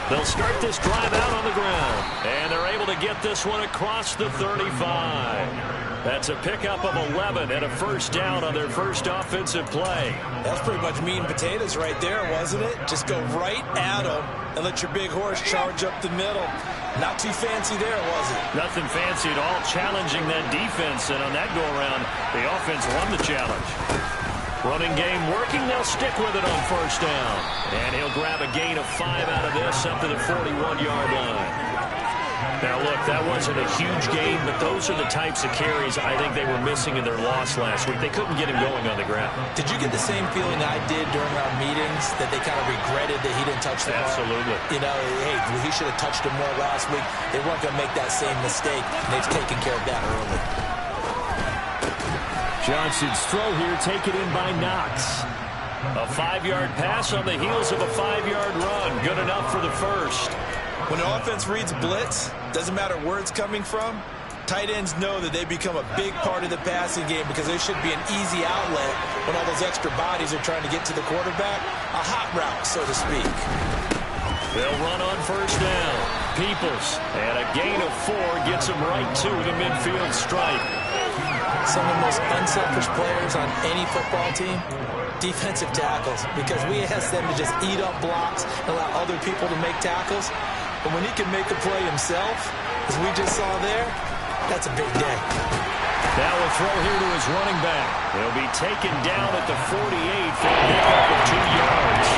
They'll start this drive out on the ground. And they're able to get this one across the 35. That's a pickup of 11 and a first down on their first offensive play. That's pretty much meat and potatoes right there, wasn't it? Just go right at them and let your big horse charge up the middle. Not too fancy there, was it? Nothing fancy at all, challenging that defense. And on that go-around, the offense won the challenge. Running game working. They'll stick with it on first down. And he'll grab a gain of 5 out of this up to the 41-yard line. Now, look, that wasn't a huge gain, but those are the types of carries I think they were missing in their loss last week. They couldn't get him going on the ground. Did you get the same feeling I did during our meetings, that they kind of regretted that he didn't touch the ball? Absolutely. You know, hey, he should have touched him more last week. They weren't going to make that same mistake, and they've taken care of that early. Johnson's throw here taken in by Knox. A 5-yard pass on the heels of a 5-yard run. Good enough for the first. When the offense reads blitz, doesn't matter where it's coming from, tight ends know that they become a big part of the passing game because there should be an easy outlet when all those extra bodies are trying to get to the quarterback. A hot route, so to speak. They'll run on first down. Peoples, and a gain of 4 gets them right to the midfield stripe. Some of the most unselfish players on any football team, defensive tackles, because we ask them to just eat up blocks and allow other people to make tackles. But when he can make a play himself, as we just saw there, that's a big day. Now a throw here to his running back. He'll be taken down at the 48 for a pickup of 2 yards.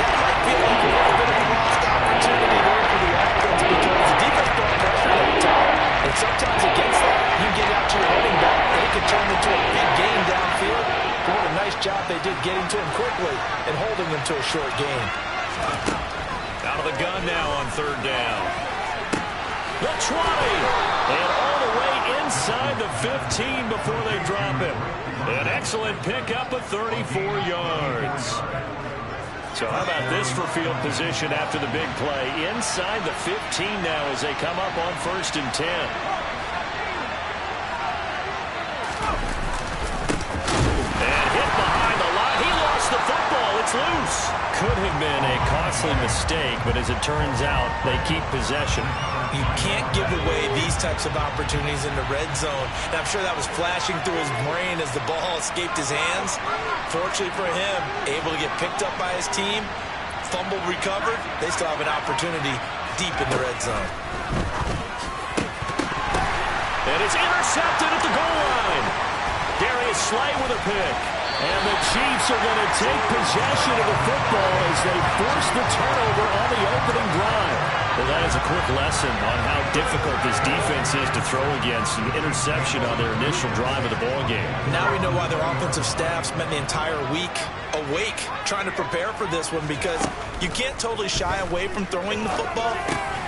That might feel like a little bit of a lost opportunity there for the offense because the defense brought pressure all the time. And sometimes against that, you get out to your running back, and it can turn into a big gain downfield. But what a nice job they did getting to him quickly and holding him to a short gain. Out of the gun now on third down. The 20. And all the way inside the 15 before they drop him. An excellent pickup of 34 yards. So how about this for field position after the big play? Inside the 15 now as they come up on 1st and 10. And hit behind the line. He lost the football. It's loose. Could have been a costly mistake, but as it turns out, they keep possession. You can't give away these types of opportunities in the red zone. And I'm sure that was flashing through his brain as the ball escaped his hands. Fortunately for him, able to get picked up by his team, fumbled, recovered. They still have an opportunity deep in the red zone. And it's intercepted at the goal line. Darius Slay with a pick. And the Chiefs are going to take possession of the football as they force the turnover on the opening drive. Well, that is a quick lesson on how difficult this defense is to throw against. An interception on their initial drive of the ballgame. Now we know why their offensive staff spent the entire week awake trying to prepare for this one, because you can't totally shy away from throwing the football.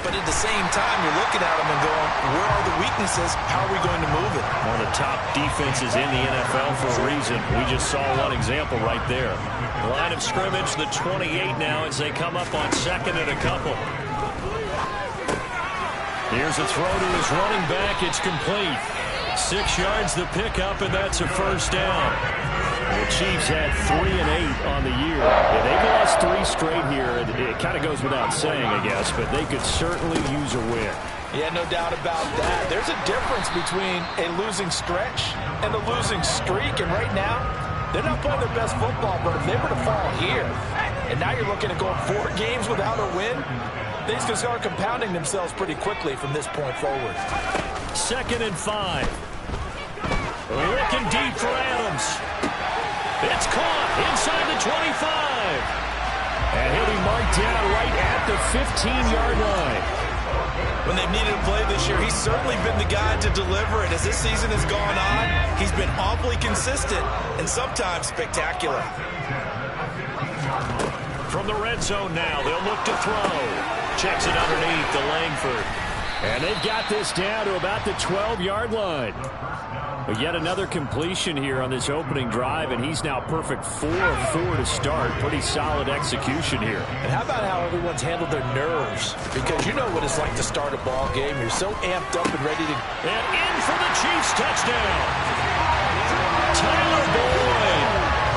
But at the same time, you're looking at them and going, where are the weaknesses? How are we going to move it? One of the top defenses in the NFL for a reason. We just saw one example right there. Line of scrimmage, the 28 now as they come up on 2nd and a couple. Here's a throw to his running back. It's complete. 6 yards the pickup, and that's a first down. The Chiefs had 3 and 8 on the year. Yeah, they've lost 3 straight here. It kind of goes without saying, I guess, but they could certainly use a win. Yeah, no doubt about that. There's a difference between a losing stretch and a losing streak, and right now, they're not playing their best football, but if they were to fall here, and now you're looking at going 4 games without a win, things can start compounding themselves pretty quickly from this point forward. 2nd and 5. Looking deep for Adams. It's caught inside the 25. And he'll be marked down right at the 15-yard line. When they've needed a play this year, he's certainly been the guy to deliver it. As this season has gone on, he's been awfully consistent and sometimes spectacular. From the red zone now, they'll look to throw. Checks it underneath to Langford. And they've got this down to about the 12-yard line. But yet another completion here on this opening drive, and he's now perfect 4 of 4 to start. Pretty solid execution here. And how about how everyone's handled their nerves? Because you know what it's like to start a ball game. You're so amped up and ready to... And in for the Chiefs touchdown. Tyler Boyd,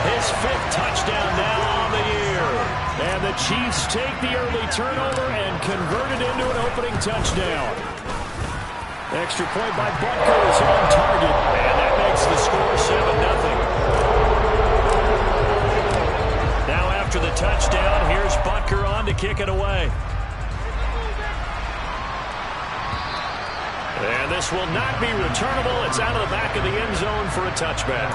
his 5th touchdown now on the year. And the Chiefs take the early turnover and convert it into an opening touchdown. Extra point by Butker is on target, and that makes the score 7-0. Now after the touchdown, here's Butker on to kick it away. And this will not be returnable. It's out of the back of the end zone for a touchback.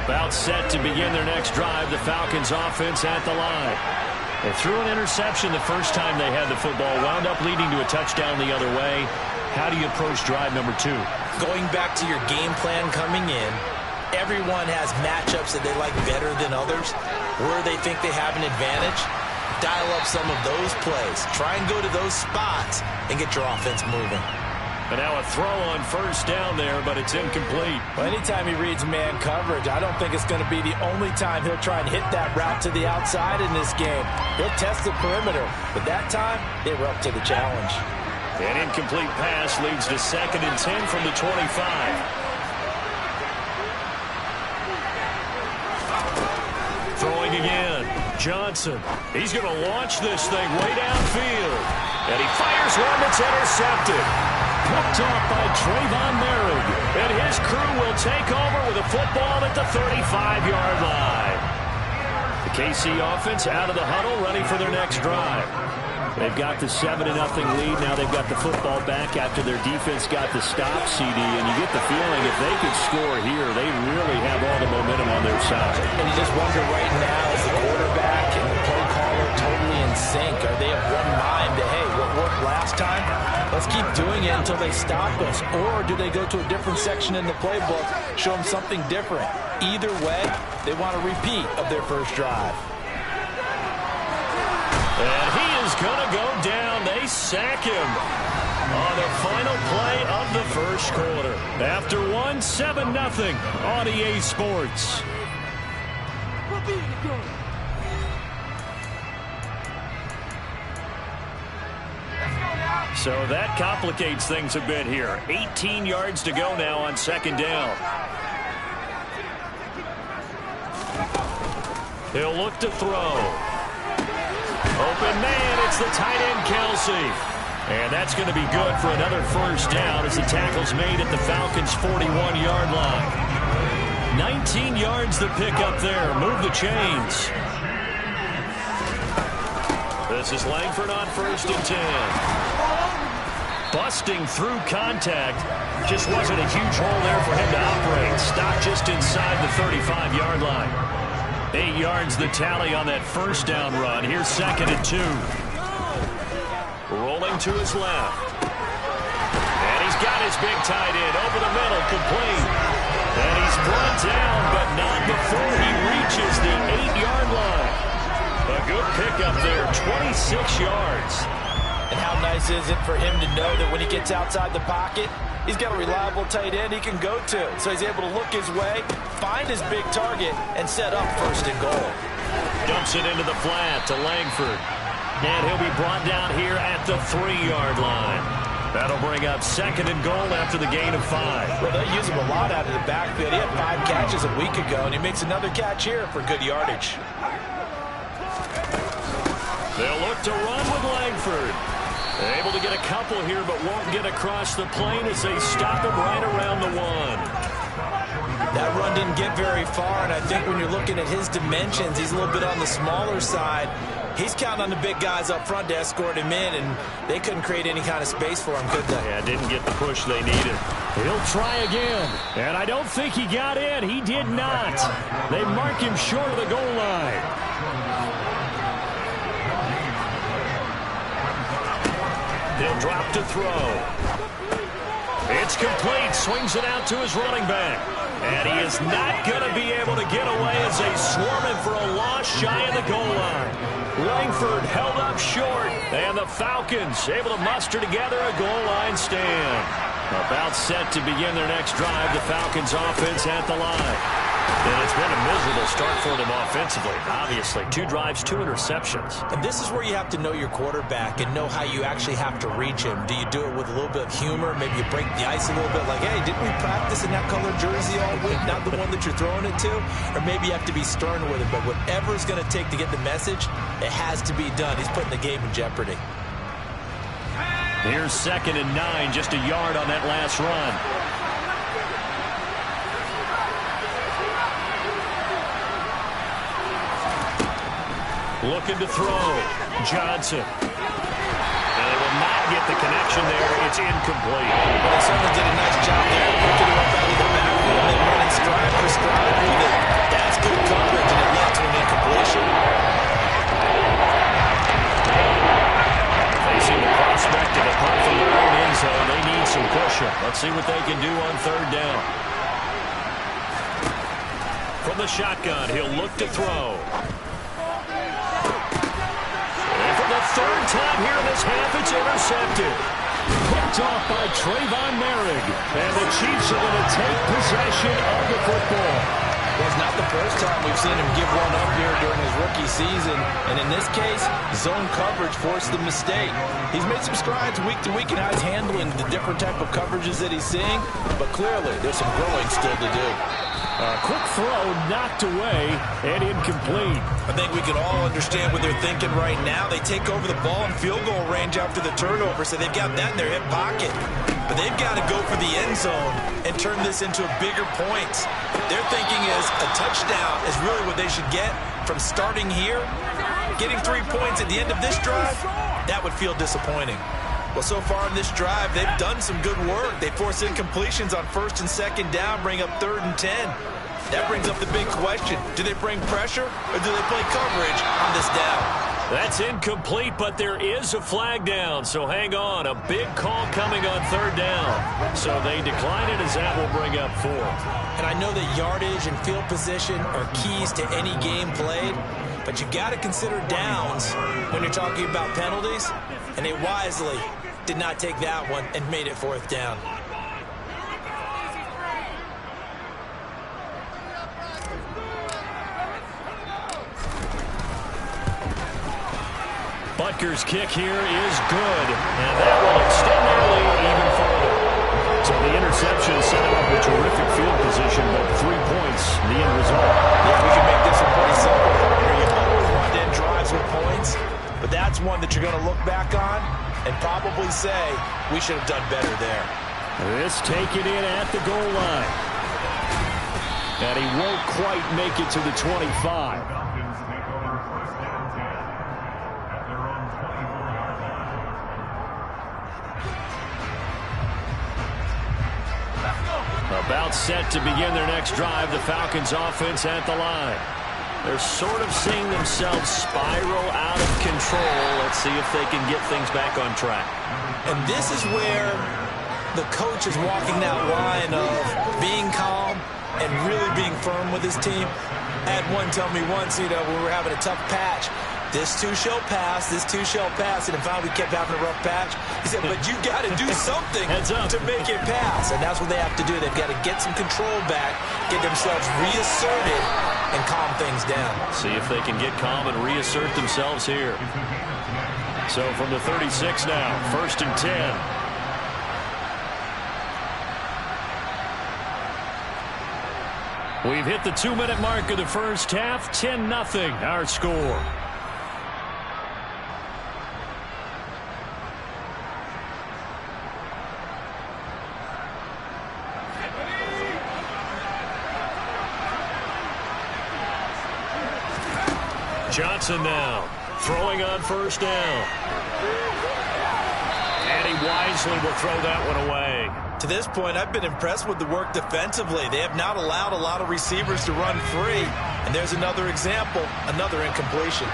About set to begin their next drive, the Falcons offense at the line. They threw an interception the first time they had the football, wound up leading to a touchdown the other way. How do you approach drive number 2? Going back to your game plan coming in, everyone has matchups that they like better than others, where they think they have an advantage. Dial up some of those plays. Try and go to those spots and get your offense moving. And now a throw on first down there, but it's incomplete. Well, anytime he reads man coverage, I don't think it's going to be the only time he'll try and hit that route to the outside in this game. He'll test the perimeter, but that time they were up to the challenge. An incomplete pass leads to 2nd and 10 from the 25. Throwing again. Johnson. He's going to launch this thing way downfield. And he fires one that's intercepted. Picked off by Trayvon Merrick. And his crew will take over with a football at the 35-yard line. The KC offense out of the huddle, ready for their next drive. They've got the 7-0 lead. Now they've got the football back after their defense got the stop, CD. And you get the feeling if they could score here, they really have all the momentum on their side. And you just wonder right now, is the quarterback and the play caller totally in sync? Are they of one mind that, hey, what worked last time? Let's keep doing it until they stop us. Or do they go to a different section in the playbook, show them something different? Either way, they want a repeat of their first drive. And he is going to go down. They sack him on the final play of the first quarter. After 7-0 on EA Sports. So that complicates things a bit here. 18 yards to go now on 2nd down. He'll look to throw. Open man, it's the tight end, Kelsey. And that's going to be good for another first down as the tackle's made at the Falcons' 41-yard line. 19 yards the pick up there. Move the chains. This is Langford on 1st and 10. Busting through contact. Just wasn't a huge hole there for him to operate. Stopped just inside the 35-yard line. 8 yards the tally on that first down run. Here's 2nd and 2. Rolling to his left. And he's got his big tight end over the middle, complete. And he's brought down, but not before he reaches the 8-yard line. A good pickup there, 26 yards. And how nice is it for him to know that when he gets outside the pocket, he's got a reliable tight end he can go to. So he's able to look his way, find his big target, and set up 1st and goal. Dumps it into the flat to Langford. And he'll be brought down here at the 3-yard line. That'll bring up 2nd and goal after the gain of 5. Well, they use him a lot out of the backfield. He had 5 catches a week ago, and he makes another catch here for good yardage. They'll look to run with Langford. Able to get a couple here, but won't get across the plane as they stop him right around the 1. That run didn't get very far, and I think when you're looking at his dimensions, he's a little bit on the smaller side. He's counting on the big guys up front to escort him in, and they couldn't create any kind of space for him, could they? Yeah, didn't get the push they needed. He'll try again, and I don't think he got in. He did not. They mark him short of the goal line. He'll drop to throw. It's complete. Swings it out to his running back. And he is not going to be able to get away as they swarm him for a loss shy of the goal line. Langford held up short. And the Falcons able to muster together a goal line stand. About set to begin their next drive. The Falcons offense at the line. And it's been a miserable start for them offensively. Obviously, 2 drives, 2 interceptions. And this is where you have to know your quarterback and know how you actually have to reach him. Do you do it with a little bit of humor? Maybe you break the ice a little bit like, hey, didn't we practice in that color jersey all week? Not the one that you're throwing it to? Or maybe you have to be stern with him. But whatever it's going to take to get the message, it has to be done. He's putting the game in jeopardy. Here's 2nd and 9, just a yard on that last run. Looking to throw. Johnson. And they will not get the connection there. It's incomplete. Well, they certainly did a nice job there. Picking him up out of the backfield and running stride for stride with it. That's good coverage, and it led to an incompletion. Facing the prospect of a punt from their own end zone, they need some cushion. Let's see what they can do on 3rd down. From the shotgun, he'll look to throw. The 3rd time here in this half, it's intercepted. Picked off by Trayvon Merrick. And the Chiefs are going to take possession of the football. Well, it's not the first time we've seen him give one up here during his rookie season. And in this case, zone coverage forced the mistake. He's made some strides week to week in how he's handling the different type of coverages that he's seeing. But clearly, there's some growing still to do. Quick throw knocked away and incomplete. I think we can all understand what they're thinking right now. They take over the ball in field goal range after the turnover, so they've got that in their hip pocket. But they've got to go for the end zone and turn this into a bigger points. Their thinking is a touchdown is really what they should get from starting here. Getting 3 points at the end of this drive, that would feel disappointing. Well, so far in this drive, they've done some good work. They force incompletions on 1st and 2nd down, bring up 3rd and 10. That brings up the big question. Do they bring pressure or do they play coverage on this down? That's incomplete, but there is a flag down, so hang on. A big call coming on 3rd down. So they decline it as that will bring up 4th. And I know that yardage and field position are keys to any game played, but you got to consider downs when you're talking about penalties, and they wisely did not take that one and made it 4th down. Butker's kick here is good, and that will extend their lead even further. So the interception set him up with terrific field position, but 3 points, the end result. Yeah, we can make this one pretty simple. You always want to end drives with points, but that's one that you're going to look back on and probably say, we should have done better there. This taken in at the goal line. And he won't quite make it to the 25. About set to begin their next drive, the Falcons offense at the line. They're sort of seeing themselves spiral out of control. Let's see if they can get things back on track. And this is where the coach is walking that line of being calm and really being firm with his team. I had one tell me once, when we were having a tough patch, this too shall pass, this too shall pass, and if we kept having a rough patch, he said, but you got to do something to make it pass, and that's what they have to do. They've got to get some control back, get themselves reasserted, and calm things down. See if they can get calm and reassert themselves here. So from the 36 now, 1st and 10. We've hit the 2-minute mark of the first half. 10-0 our score. Johnson now throwing on 1st down. And he wisely will throw that one away. To this point, I've been impressed with the work defensively. They have not allowed a lot of receivers to run free. And there's another example, another incompletion.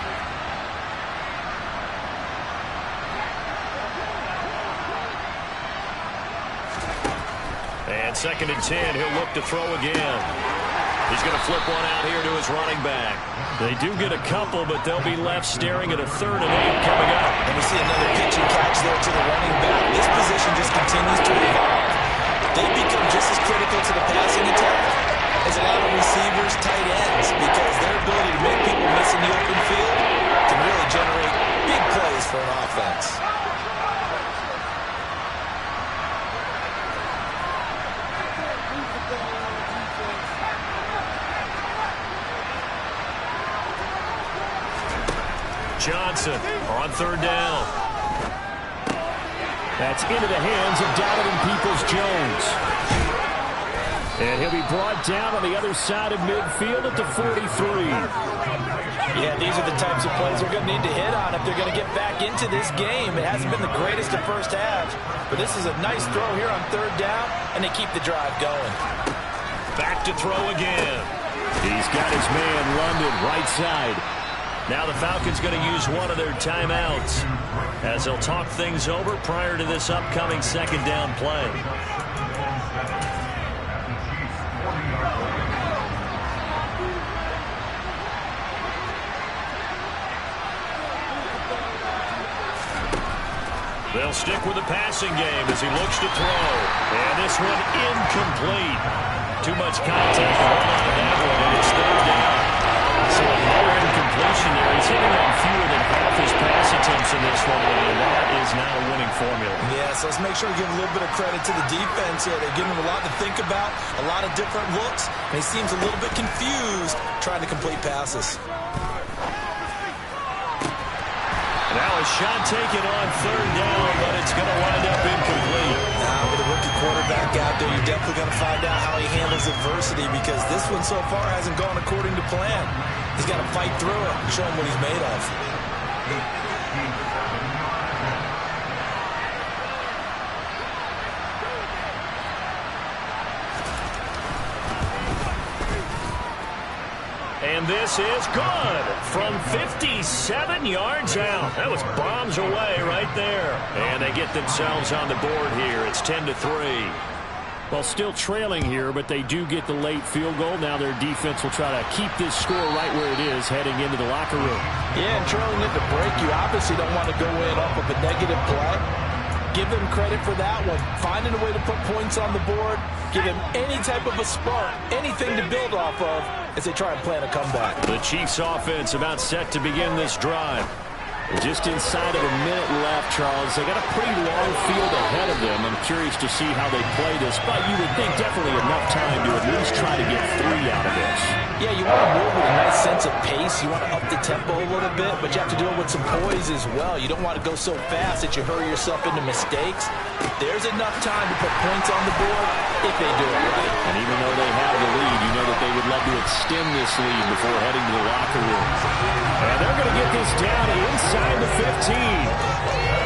And 2nd and 10, he'll look to throw again. He's going to flip one out here to his running back. They do get a couple, but they'll be left staring at a 3rd and 8 coming up. And we see another pitch and catch there to the running back. This position just continues to evolve. They become just as critical to the passing attack as a lot of receivers for an offense. Johnson on third down. That's into the hands of Donovan Peoples-Jones. And he'll be brought down on the other side of midfield at the 43. Yeah, these are the types of plays they're going to need to hit on if they're going to get back into this game. It hasn't been the greatest of first halves, but this is a nice throw here on third down, and they keep the drive going. Back to throw again. He's got his man London right side. Now the Falcons going to use one of their timeouts as they'll talk things over prior to this upcoming second down play. They'll stick with the passing game as he looks to throw. And this one incomplete. Too much contact to hold on to that one, and it's third down. So another incompletion there. He's hitting on fewer than half his pass attempts in this one, and that is not a winning formula. Yeah, so let's make sure we give a little bit of credit to the defense here. They're giving him a lot to think about, a lot of different looks, and he seems a little bit confused trying to complete passes. Now a shot taken on third down, but it's going to wind up incomplete. Now with a rookie quarterback out there, you're definitely going to find out how he handles adversity, because this one so far hasn't gone according to plan. He's got to fight through it and show him what he's made of. And this is good from 57 yards out. That was bombs away right there. And they get themselves on the board here. It's 10-3. Well, still trailing here, but they do get the late field goal. Now their defense will try to keep this score right where it is heading into the locker room. Yeah, and trailing it to break, you obviously don't want to go in off of a negative play. Give them credit for that one. Finding a way to put points on the board. Give them any type of a spark, anything to build off of as they try and plan a comeback. The Chiefs offense about set to begin this drive. Just inside of a minute left, Charles. They got a pretty long field ahead of them. I'm curious to see how they play this, but you would think definitely enough time to at least try to get 3 out of this. Yeah, you want to move with a nice sense of pace. You want to up the tempo a little bit, but you have to do it with some poise as well. You don't want to go so fast that you hurry yourself into mistakes. There's enough time to put points on the board if they do it right. And even though they have the lead, you know that they would love to extend this lead before heading to the locker room. And they're going to get this down inside the 15.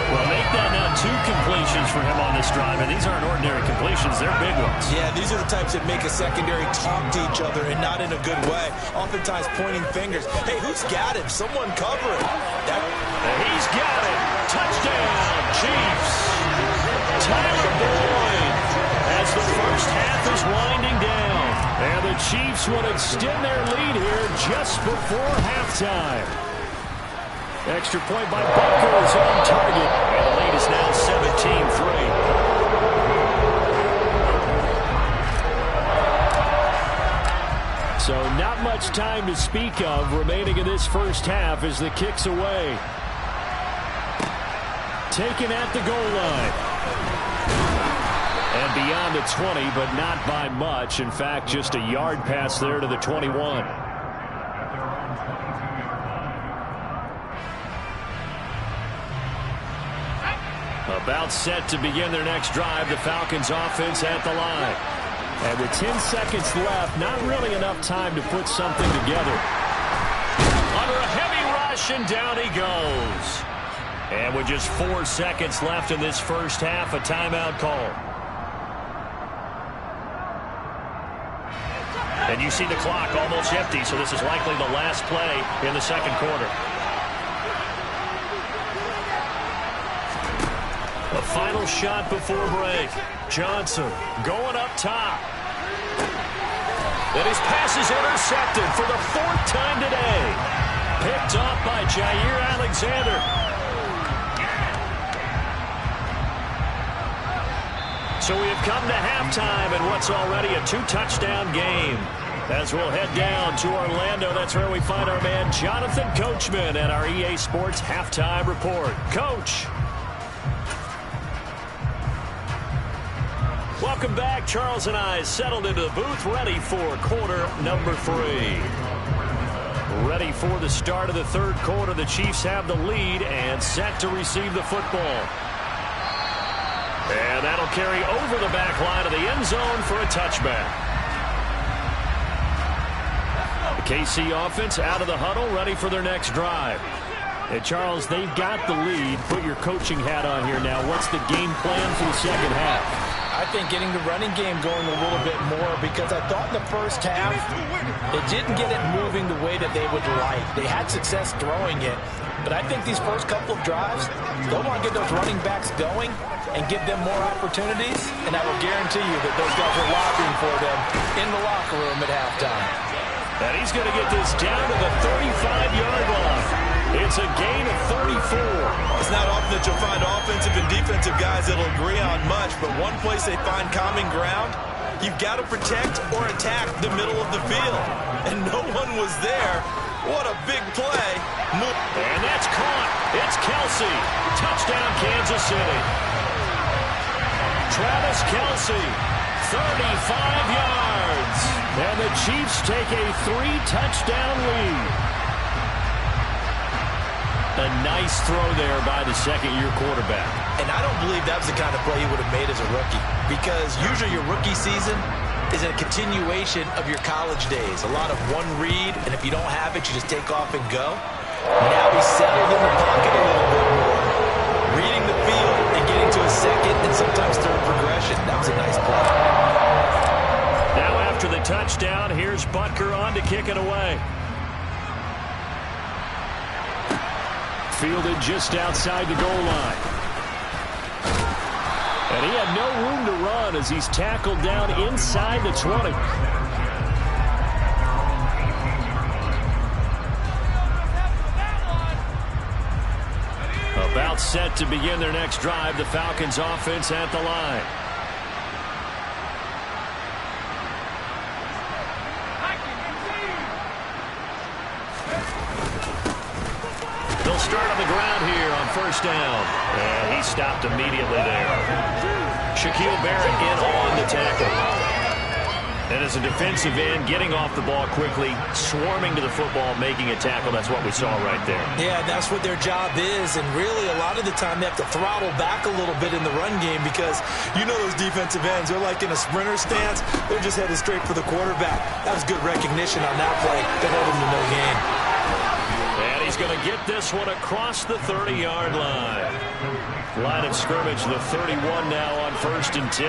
Well, make that now 2 completions for him on this drive, and these aren't ordinary completions. They're big ones. Yeah, these are the types that make a secondary talk to each other, and not in a good way. Oftentimes pointing fingers. Hey, who's got him? Someone cover it. He's got it. Touchdown, Chiefs. Tyler Boyd as the first half is winding down. And the Chiefs will extend their lead here just before halftime. Extra point by Butker is on target. And the lead is now 17-3. So not much time to speak of remaining in this first half as the kick's away. Taken at the goal line. And beyond the 20, but not by much. In fact, just a yard pass there to the 21. About set to begin their next drive, the Falcons offense at the line. And with 10 seconds left, not really enough time to put something together. Under a heavy rush, and down he goes. And with just 4 seconds left in this first half, a timeout call. And you see the clock almost empty, so this is likely the last play in the second quarter. A final shot before break. Johnson going up top. And his pass is intercepted for the 4th time today. Picked off by Jair Alexander. So we have come to halftime in what's already a 2-touchdown game. As we'll head down to Orlando, that's where we find our man Jonathan Coachman at our EA Sports Halftime Report. Coach. Welcome back. Charles and I settled into the booth, ready for quarter number 3. Ready for the start of the third quarter. The Chiefs have the lead and set to receive the football. And that'll carry over the back line of the end zone for a touchback. The KC offense out of the huddle, ready for their next drive. And Charles, they've got the lead. Put your coaching hat on here now. What's the game plan for the second half? I think getting the running game going a little bit more, because I thought in the first half they didn't get it moving the way that they would like. They had success throwing it, but I think these first couple of drives, they'll want to get those running backs going and give them more opportunities, and I will guarantee you that those guys are lobbying for them in the locker room at halftime. And he's going to get this down to the 35-yard line. It's a gain of 34. It's not often that you'll find offensive and defensive guys that'll agree on much, but one place they find common ground, you've got to protect or attack the middle of the field. And no one was there. What a big play. And that's caught. It's Kelsey. Touchdown, Kansas City. Travis Kelsey, 35 yards. And the Chiefs take a 3-touchdown lead. A nice throw there by the second-year quarterback. And I don't believe that was the kind of play he would have made as a rookie, because usually your rookie season is a continuation of your college days. A lot of one read, and if you don't have it, you just take off and go. Now he's settled in the pocket a little bit more, reading the field and getting to a second and sometimes third progression. That was a nice play. Now after the touchdown, here's Butker on to kick it away. Fielded just outside the goal line. And he had no room to run as he's tackled down inside the 20. About set to begin their next drive, the Falcons offense at the line. Start on the ground here on first down. And he stopped immediately there. Shaquille Barrett in on the tackle. And as a defensive end, getting off the ball quickly, swarming to the football, making a tackle. That's what we saw right there. Yeah, that's what their job is. And really, a lot of the time, they have to throttle back a little bit in the run game, because you know those defensive ends, they're like in a sprinter stance. They're just headed straight for the quarterback. That was good recognition on that play to hold him to no gain. And he's going to get this one across the 30-yard line. Line of scrimmage, the 31 now on 1st and 10.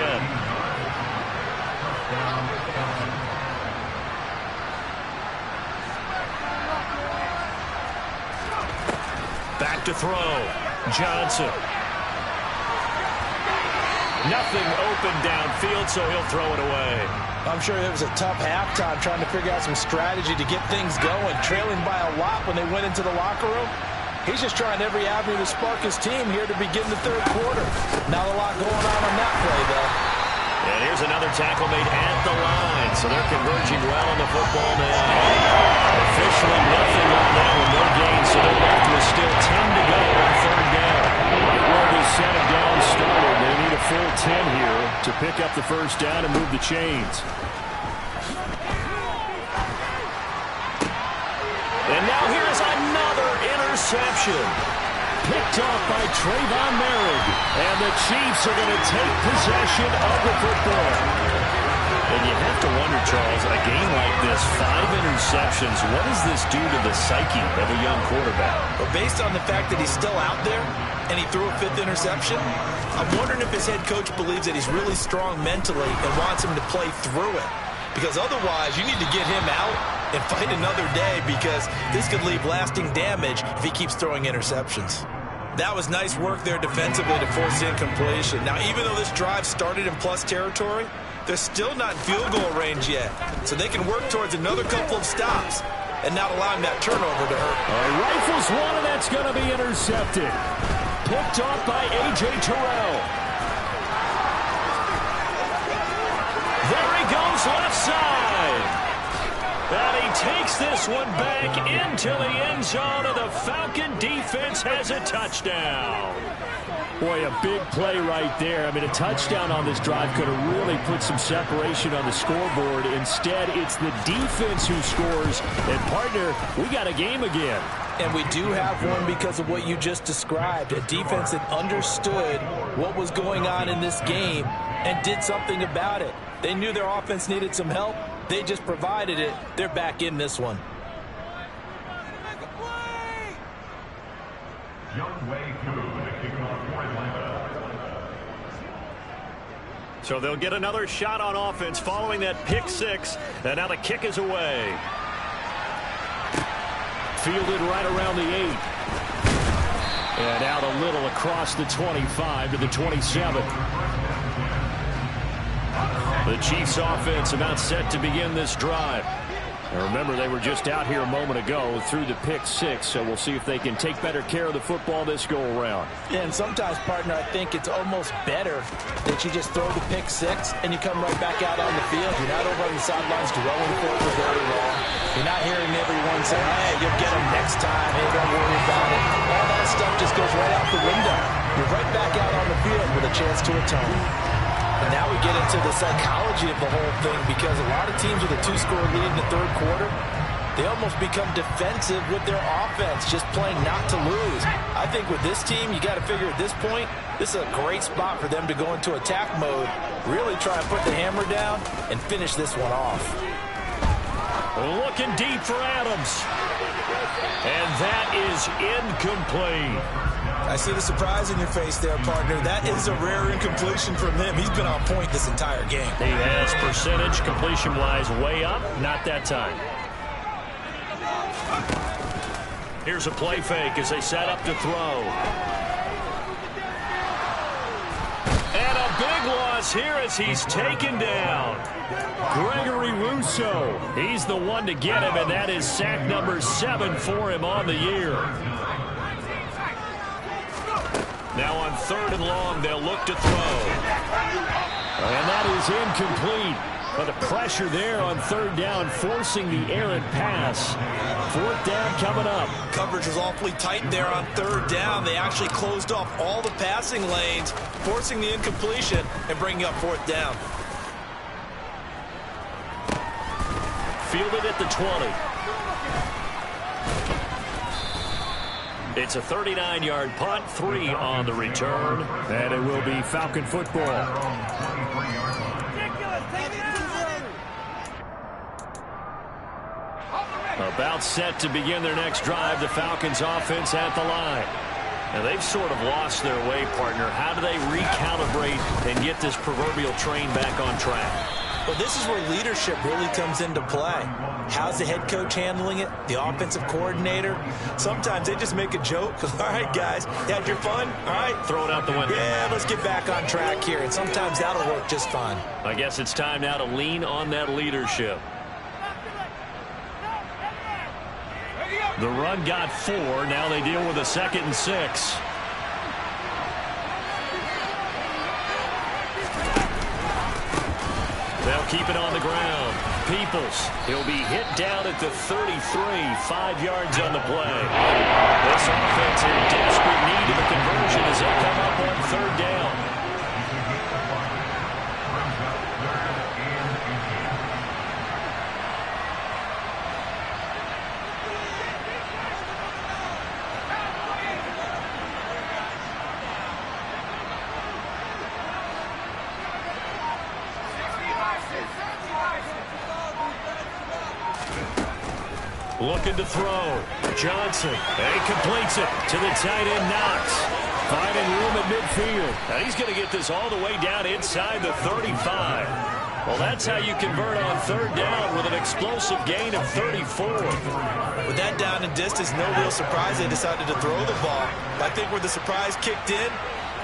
Back to throw. Johnson. Nothing open downfield, so he'll throw it away. I'm sure it was a tough halftime trying to figure out some strategy to get things going. Trailing by a lot when they went into the locker room. He's just trying every avenue to spark his team here to begin the third quarter. Not a lot going on that play, though. And here's another tackle made at the line. So they're converging well on the football now. Officially nothing on that one, no gain. So they're left with still 10 to go on third down. Where this set of down started, they need a full 10 here to pick up the first down and move the chains. And now here's another interception. Picked off by Trayvon Merrick. And the Chiefs are going to take possession of the football. And you have to wonder, Charles, a game like this, 5 interceptions, what does this do to the psyche of a young quarterback? Well, based on the fact that he's still out there and he threw a 5th interception, I'm wondering if his head coach believes that he's really strong mentally and wants him to play through it. Because otherwise, you need to get him out and fight another day, because this could leave lasting damage if he keeps throwing interceptions. That was nice work there defensively to force incompletion. Now, even though this drive started in plus territory, they're still not in field goal range yet. So they can work towards another couple of stops and not allowing that turnover to hurt. Rifles one, and that's going to be intercepted. Picked off by A.J. Terrell. There he goes left side. And he takes this one back into the end zone, and the Falcon defense has a touchdown. Boy, a big play right there. I mean, a touchdown on this drive could have really put some separation on the scoreboard. Instead, it's the defense who scores. And, partner, we got a game again. And we do have one because of what you just described. A defense that understood what was going on in this game and did something about it. They knew their offense needed some help. They just provided it. They're back in this one. So they'll get another shot on offense following that pick six. And now the kick is away. Fielded right around the 8. And out a little across the 25 to the 27. The Chiefs offense about set to begin this drive. And remember, they were just out here a moment ago through the pick six, so we'll see if they can take better care of the football this go-around. Yeah, and sometimes, partner, I think it's almost better that you just throw the pick six and you come right back out on the field. You're not over on the sidelines dwelling for it for very long. You're not hearing everyone say, hey, you'll get them next time. Hey, don't worry about it. All that stuff just goes right out the window. You're right back out on the field with a chance to atone. And now we get into the psychology of the whole thing, because a lot of teams with a 2-score lead in the third quarter, they almost become defensive with their offense, just playing not to lose. I think with this team, you got to figure at this point, this is a great spot for them to go into attack mode, really try and put the hammer down and finish this one off. Looking deep for Adams. And that is incomplete. I see the surprise in your face there, partner. That is a rare incompletion from him. He's been on point this entire game. He has percentage completion-wise way up. Not that time. Here's a play fake as they set up to throw. And a big loss here as he's taken down. Gregory Rousseau. He's the one to get him, and that is sack number 7 for him on the year. Now on 3rd and long, they'll look to throw. And that is incomplete. But the pressure there on 3rd down, forcing the errant pass. 4th down coming up. Coverage was awfully tight there on 3rd down. They actually closed off all the passing lanes, forcing the incompletion and bringing up 4th down. Fielded at the 20. It's a 39-yard punt, 3 on the return, and it will be Falcon football. About set to begin their next drive, the Falcons offense at the line. Now they've sort of lost their way, partner. How do they recalibrate and get this proverbial train back on track? Well, this is where leadership really comes into play. How's the head coach handling it? The offensive coordinator? Sometimes they just make a joke. All right, guys, you had your fun? All right. Throw it out the window. Yeah, let's get back on track here. And sometimes that'll work just fine. I guess it's time now to lean on that leadership. The run got 4. Now they deal with a 2nd and 6. They'll keep it on the ground. Peoples, he'll be hit down at the 33, 5 yards on the play. This offense in desperate need of a conversion as they come up on 3rd down. Looking to throw. Johnson. And he completes it to the tight end, Knox. Finding room at midfield. Now he's going to get this all the way down inside the 35. Well, that's how you convert on 3rd down with an explosive gain of 34. With that down and distance, no real surprise they decided to throw the ball. I think where the surprise kicked in,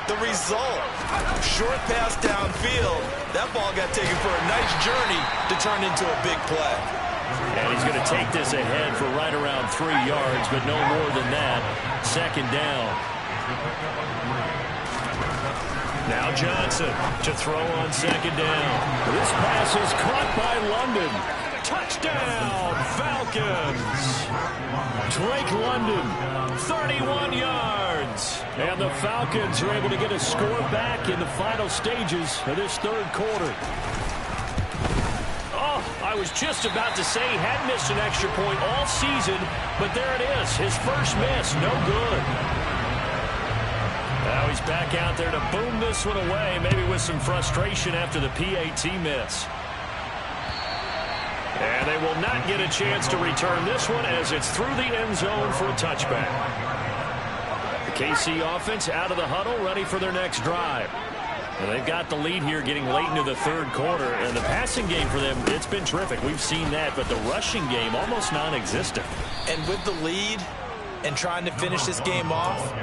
the result. Short pass downfield. That ball got taken for a nice journey to turn into a big play. And he's going to take this ahead for right around 3 yards, but no more than that. 2nd down. Now Johnson to throw on 2nd down. This pass is caught by London. Touchdown! Touchdown, Falcons. Drake London, 31 yards. And the Falcons are able to get a score back in the final stages of this third quarter. Oh, I was just about to say he had missed an extra point all season, but there it is. His first miss, no good. Now he's back out there to boom this one away, maybe with some frustration after the PAT miss. And they will not get a chance to return this one as it's through the end zone for a touchback. The KC offense out of the huddle, ready for their next drive. And they've got the lead here getting late into the third quarter. And the passing game for them, it's been terrific. We've seen that, but the rushing game almost non-existent. And with the lead and trying to finish this game off,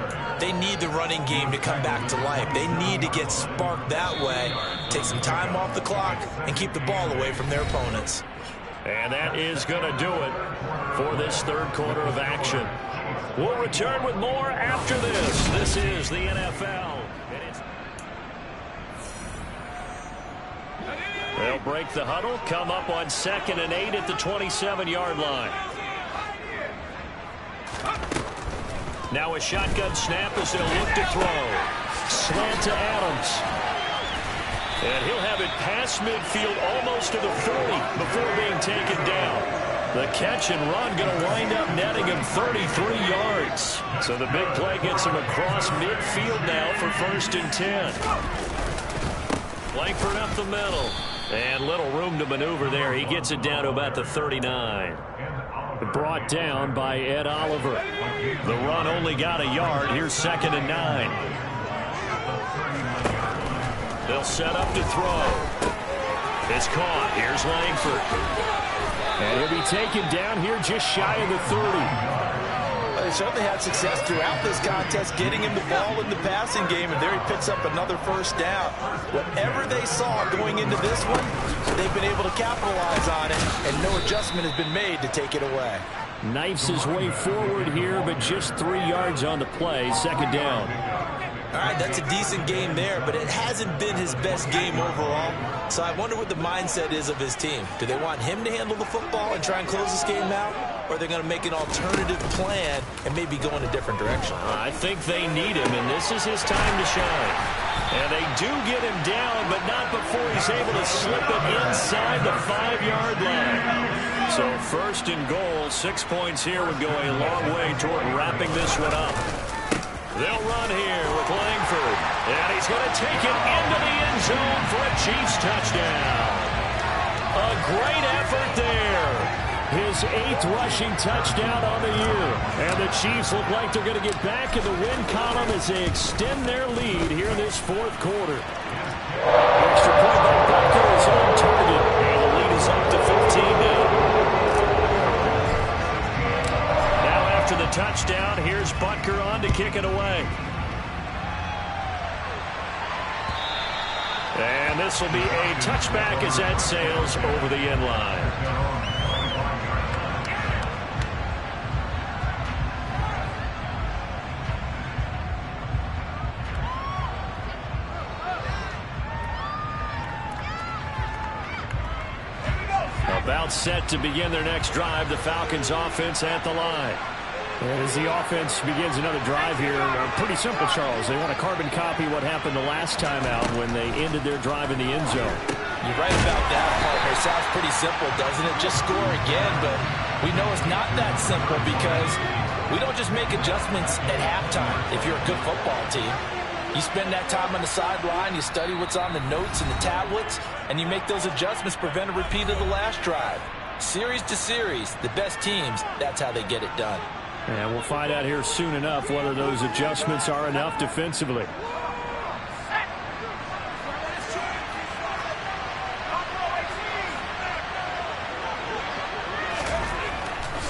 they need the running game to come back to life. They need to get sparked that way, take some time off the clock, and keep the ball away from their opponents. And that is going to do it for this third quarter of action. We'll return with more after this. This is the NFL. They'll break the huddle, come up on 2nd and 8 at the 27-yard line. Now a shotgun snap as they'll look to throw. Slant to Adams. And he'll have it past midfield almost to the 40 before being taken down. The catch and run going to wind up netting him 33 yards. So the big play gets him across midfield now for 1st and 10. Langford up the middle. And little room to maneuver there. He gets it down to about the 39. Brought down by Ed Oliver. The run only got a yard. Here's 2nd and 9. They'll set up to throw. It's caught. Here's Langford. And he'll be taken down here just shy of the 30. They certainly had success throughout this contest, getting him the ball in the passing game, and there he picks up another 1st down. Whatever they saw going into this one, they've been able to capitalize on it, and no adjustment has been made to take it away. Knifes his way forward here, but just 3 yards on the play. 2nd down. All right, that's a decent game there, but it hasn't been his best game overall. So I wonder what the mindset is of his team. Do they want him to handle the football and try and close this game out? Or are they going to make an alternative plan and maybe go in a different direction? I think they need him, and this is his time to shine. And they do get him down, but not before he's able to slip it inside the 5-yard line. So 1st and goal, 6 points here would go a long way toward wrapping this one up. They'll run here with Langford. And he's going to take it into the end zone for a Chiefs touchdown. A great effort there. His 8th rushing touchdown on the year. And the Chiefs look like they're going to get back in the win column as they extend their lead here in this 4th quarter. Extra point by Butker is on target. And the lead is up to 15 now. After the touchdown, here's Butker on to kick it away. And this will be a touchback as that sails over the end line. About set to begin their next drive, the Falcons offense at the line. As the offense begins another drive here, pretty simple, Charles. They want to carbon copy what happened the last time out when they ended their drive in the end zone. You're right about that, partner. Sounds pretty simple, doesn't it? Just score again, but we know it's not that simple because we don't just make adjustments at halftime if you're a good football team. You spend that time on the sideline, you study what's on the notes and the tablets, and you make those adjustments, prevent a repeat of the last drive. Series to series, the best teams, that's how they get it done. And we'll find out here soon enough whether those adjustments are enough defensively.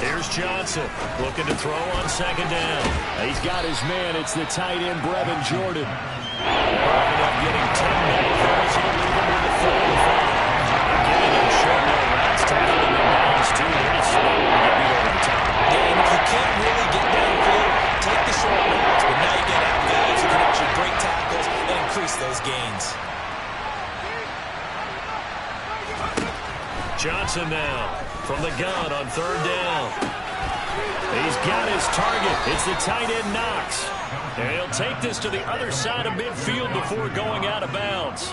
Here's Johnson looking to throw on 2nd down. He's got his man. It's the tight end, Brevin Jordan. They're ended up getting 10 minutes. He'll leave him with the 45. Giving him short little routes, tackling him in bounds, too. They're just slow to get beat over the top. And if you can't really get downfield, take the short routes. But now you get outfield, you can actually break tackles and increase those gains. Johnson now. from the gun on third down. He's got his target. It's the tight end Knox. And he'll take this to the other side of midfield before going out of bounds.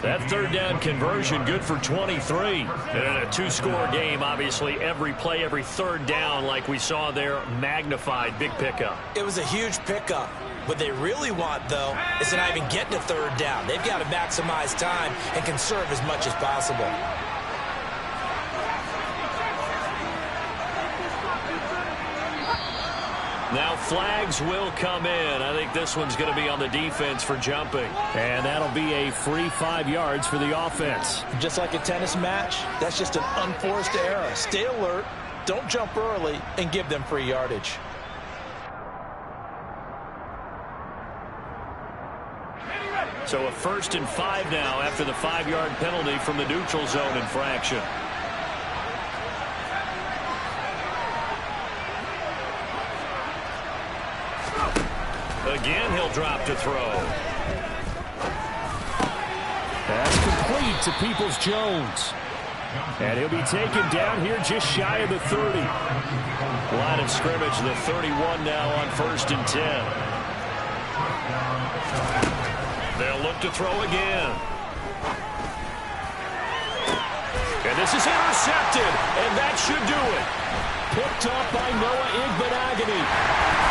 That third down conversion good for 23. And in a two-score game, obviously, every play, every third down, like we saw there, magnified. Big pickup. It was a huge pickup. What they really want, though, is to not even get to third down. They've got to maximize time and conserve as much as possible. Now flags will come in. I think this one's going to be on the defense for jumping. And that'll be a free 5 yards for the offense. Just like a tennis match, that's just an unforced error. Stay alert, don't jump early, and give them free yardage. So a 1st and 5 now after the 5-yard penalty from the neutral zone infraction. Again, he'll drop to throw. That's complete to Peoples-Jones. And he'll be taken down here just shy of the 30. Line of scrimmage, the 31 now on 1st and 10. They'll look to throw again. And this is intercepted, and that should do it. Picked up by Noah Igbenogany.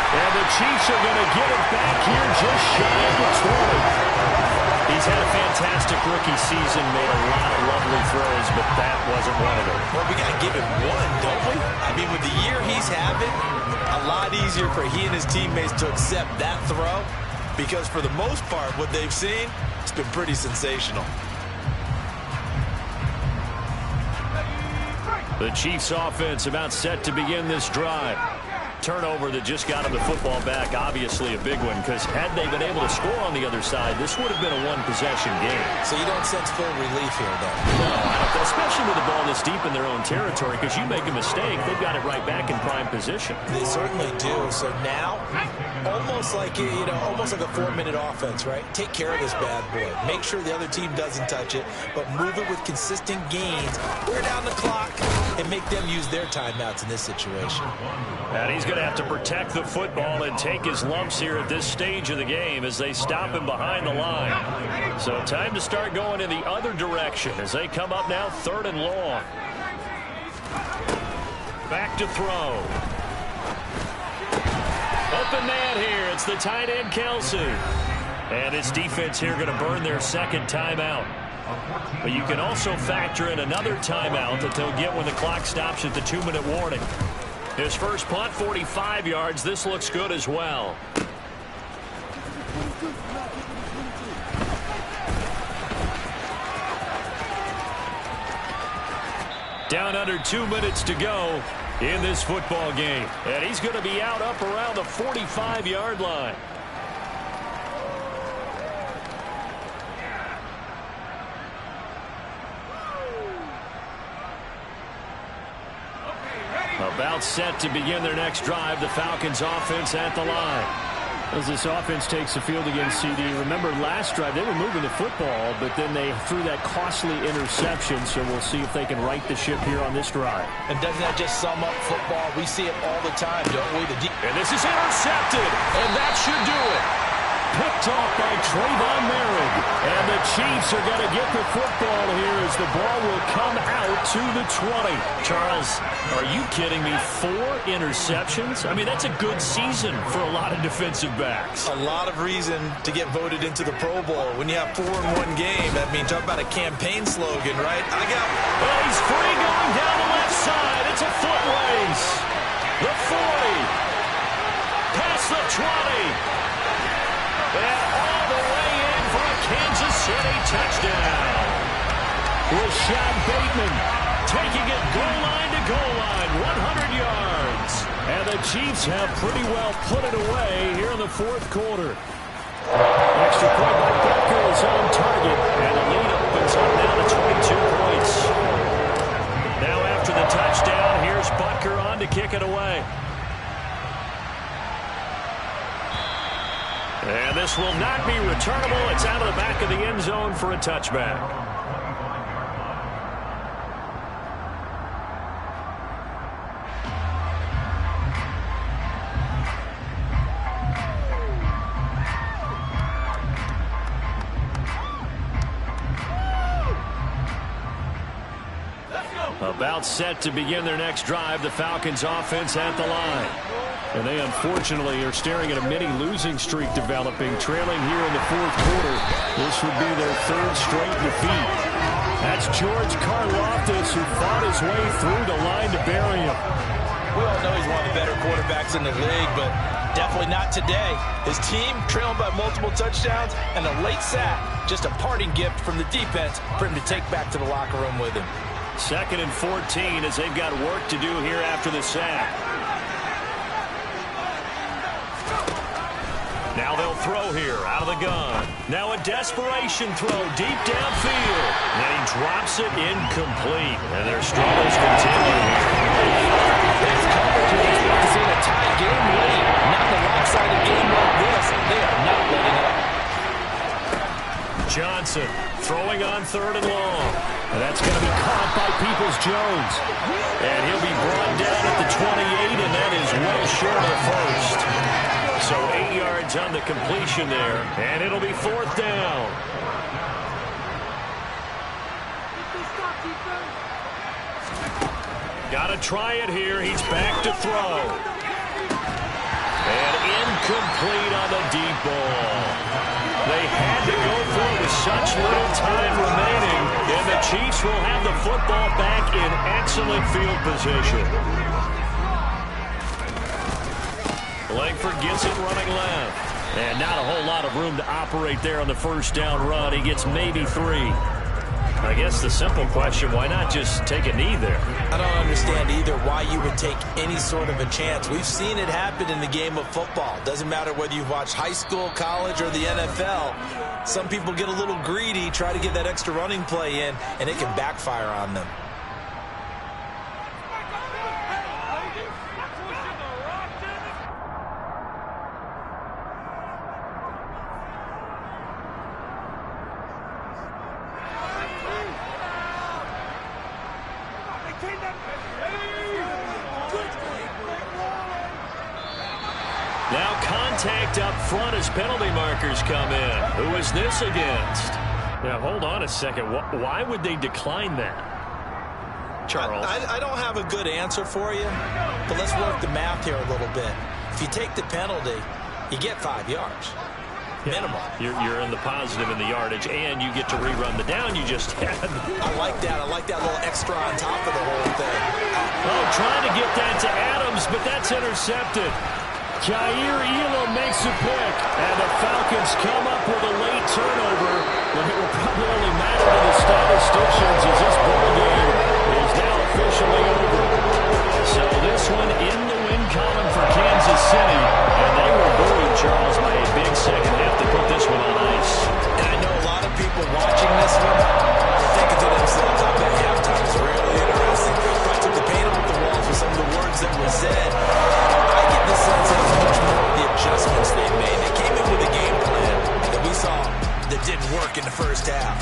And the Chiefs are going to get it back here just shy of the 20. He's had a fantastic rookie season, made a lot of lovely throws, but that wasn't one of them. Well, we got to give him one, don't we? I mean, with the year he's having, a lot easier for he and his teammates to accept that throw. Because for the most part, what they've seen, it's been pretty sensational. The Chiefs offense about set to begin this drive. Turnover that just got him the football back, obviously a big one, because had they been able to score on the other side, this would have been a one-possession game. So you don't sense full relief here, though? No, I don't, especially with the ball this deep in their own territory, because you make a mistake, they've got it right back in prime position. They certainly do. So now, almost like almost like a 4-minute offense, right? Take care of this bad boy. Make sure the other team doesn't touch it, but move it with consistent gains. Wear down the clock and make them use their timeouts in this situation. And he's going to have to protect the football and take his lumps here at this stage of the game as they stop him behind the line. So time to start going in the other direction as they come up now 3rd and long. Back to throw. Open man here. It's the tight end, Kelsey. And his defense here going to burn their 2nd timeout. But you can also factor in another timeout that they'll get when the clock stops at the 2-minute warning. His first punt, 45 yards. This looks good as well. Down under 2 minutes to go in this football game. And he's going to be out up around the 45-yard line. About set to begin their next drive. The Falcons offense at the line. As this offense takes the field against CD. Remember last drive they were moving the football, but then they threw that costly interception. So we'll see if they can right the ship here on this drive. And doesn't that just sum up football? We see it all the time, don't we? And this is intercepted, and that should do it. Picked off by Trayvon Merritt. And the Chiefs are going to get the football here as the ball will come out to the 20. Charles, are you kidding me? 4 interceptions? I mean, that's a good season for a lot of defensive backs. A lot of reason to get voted into the Pro Bowl. When you have 4 in one game, I mean, talk about a campaign slogan, right? Well, he's free going down the left side. It's a foot race. The 40. Past the 20. And all the way in for a Kansas City touchdown. Rashad Bateman taking it goal line to goal line, 100 yards. And the Chiefs have pretty well put it away here in the 4th quarter. Extra point by Butker is on target, and the lead opens up now to 22 points. Now after the touchdown, here's Butker on to kick it away. And this will not be returnable. It's out of the back of the end zone for a touchback. About set to begin their next drive, the Falcons offense at the line. And they unfortunately are staring at a mini losing streak developing, trailing here in the fourth quarter. This would be their third straight defeat. That's George Karlaftis, who fought his way through the line to bury him. We all know he's one of the better quarterbacks in the league, but definitely not today. His team trailing by multiple touchdowns and a late sack. Just a parting gift from the defense for him to take back to the locker room with him. 2nd and 14 as they've got work to do here after the sack. Now they'll throw here out of the gun. Now a desperation throw deep downfield. And he drops it incomplete. And their struggles continue. That's coverage you expect to see in a tight game late. Not in a lopsided game like this. They are not letting up. Johnson throwing on 3rd and long. And that's going to be caught by Peoples-Jones. And he'll be brought down at the 28, and that is well short of first. So 8 yards on the completion there, and it'll be 4th down. Got to try it here. He's back to throw. And incomplete on the deep ball. They had to go for it with such little time remaining, and the Chiefs will have the football back in excellent field position. Langford gets it running left. And not a whole lot of room to operate there on the first down run. He gets maybe 3. I guess the simple question, why not just take a knee there? I don't understand either why you would take any sort of a chance. We've seen it happen in the game of football. Doesn't matter whether you've watched high school, college, or the NFL. Some people get a little greedy, try to get that extra running play in, and it can backfire on them. Now contact up front as penalty markers come in. Who is this against? Now, hold on a second. Why would they decline that? Charles? I don't have a good answer for you, but let's work the math here a little bit. If you take the penalty, you get 5 yards. Minimum. You're in the positive in the yardage, and you get to rerun the down you just had. I like that. I like that little extra on top of the whole thing. Oh, trying to get that to Adams, but that's intercepted. Jair Elam makes a pick, and the Falcons come up with a late turnover, but it will probably only matter to the statisticians as this ball game is now officially over. So this one in the win column for Kansas City, and they were buoyed, Charles, by a big second half to put this one on ice. And I know a lot of people watching this one are thinking to themselves, I bet halftime is really interesting. If I took the paint off the walls with some of the words that were said, I get the sense that it's much more the adjustments they made. They came in with a game plan that we saw that didn't work in the first half.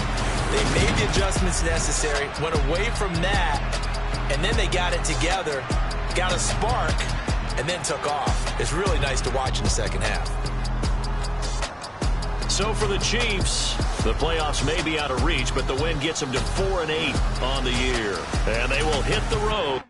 They made the adjustments necessary, went away from that, and then they got it together, got a spark, and then took off. It's really nice to watch in the second half. So for the Chiefs, the playoffs may be out of reach, but the win gets them to 4-8 on the year. And they will hit the road.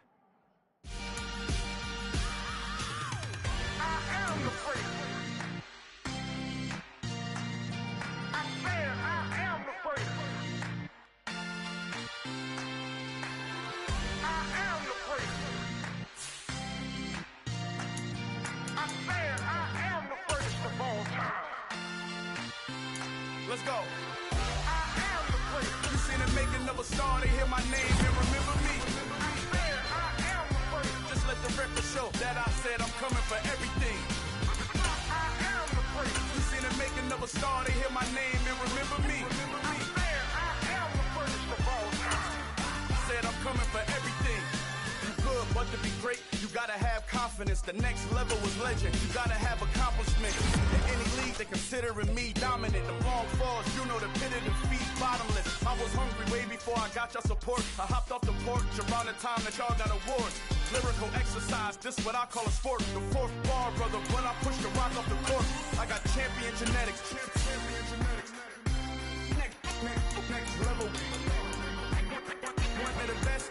Let's go. I am the prince. You seen the making of a star, they hear my name and remember me. I am the prince. Just let the record show that I said I'm coming for everything. I am the prince. You seen the making of a star, they hear my name and remember me. I am the prince of all time. Said I'm coming for everything. You good, but to be great, you gotta have confidence. The next level was legend. You gotta have accomplishment. In any league, they considering me dominant. The long falls, you know the pit of defeat, bottomless. I was hungry way before I got your support. I hopped off the porch around the time that y'all got awards. Lyrical exercise, this what I call a sport. The fourth bar, brother, when I push the rock off the court. I got champion genetics. Champion genetics. Next level. One of the best.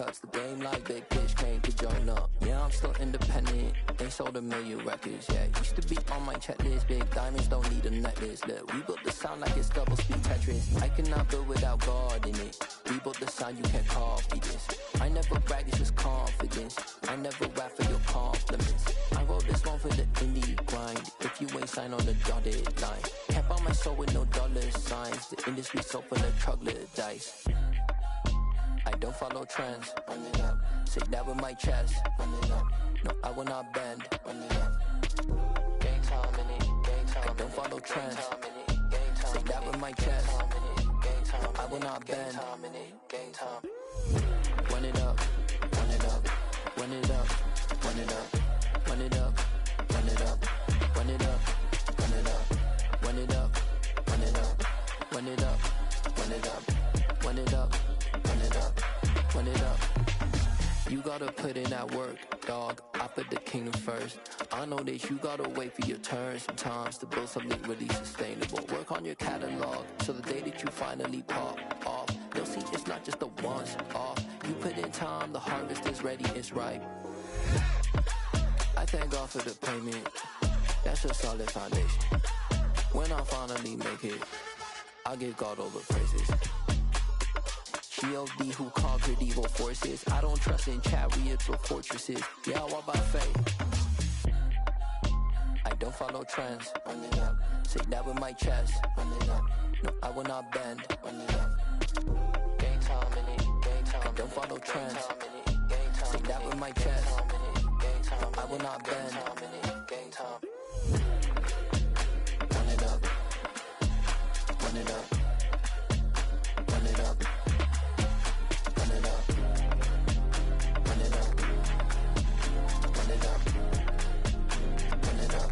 cuts. The game like big pitch came to join up. Yeah, I'm still independent. Ain't sold a million records yet. Used to be on my checklist. Big diamonds don't need a necklace. Look, we built the sound like it's double speed Tetris. I cannot build without God in it. We built the sound, you can't copy this. I never brag, it's just confidence. I never rap for your compliments. I wrote this one for the indie grind. If you ain't signed on the dotted line, can't buy my soul with no dollar signs. The industry so full of troglodytes. I don't follow trends. Run it up. Say that with my chest. Run it up. No, I will not bend. Run it up. Gang time in it. Gang time. I don't follow trends. Say that with my chest. I will not bend. Gang time. Run it up. Run it up. Run it up. Run it up. Run it up. Run it up. Run it up. Run it up. Run it up. Run it up. Run it up. Run it up. Run it up. Run it up. Run it up. You gotta put in that work, dog. I put the kingdom first. I know that you gotta wait for your turn sometimes to build something really sustainable. Work on your catalog so the day that you finally pop off, you'll see it's not just a once off. You put in time, the harvest is ready, it's ripe. I thank God for the payment. That's a solid foundation. When I finally make it, I'll give God all the praises. G.O.D. who conquered evil forces. I don't trust in chariots or fortresses. Yeah, I walk by faith. I don't follow trends. Run it up. Say that with my chest. Run it up. No, I will not bend. Run it up. Gang time in it. Gang time. I don't follow trends. Say that with my chest. I will not bend. Gang time. Run it up. Run it up. Run it up. Run it up. Run it up. Run it up. Run it up.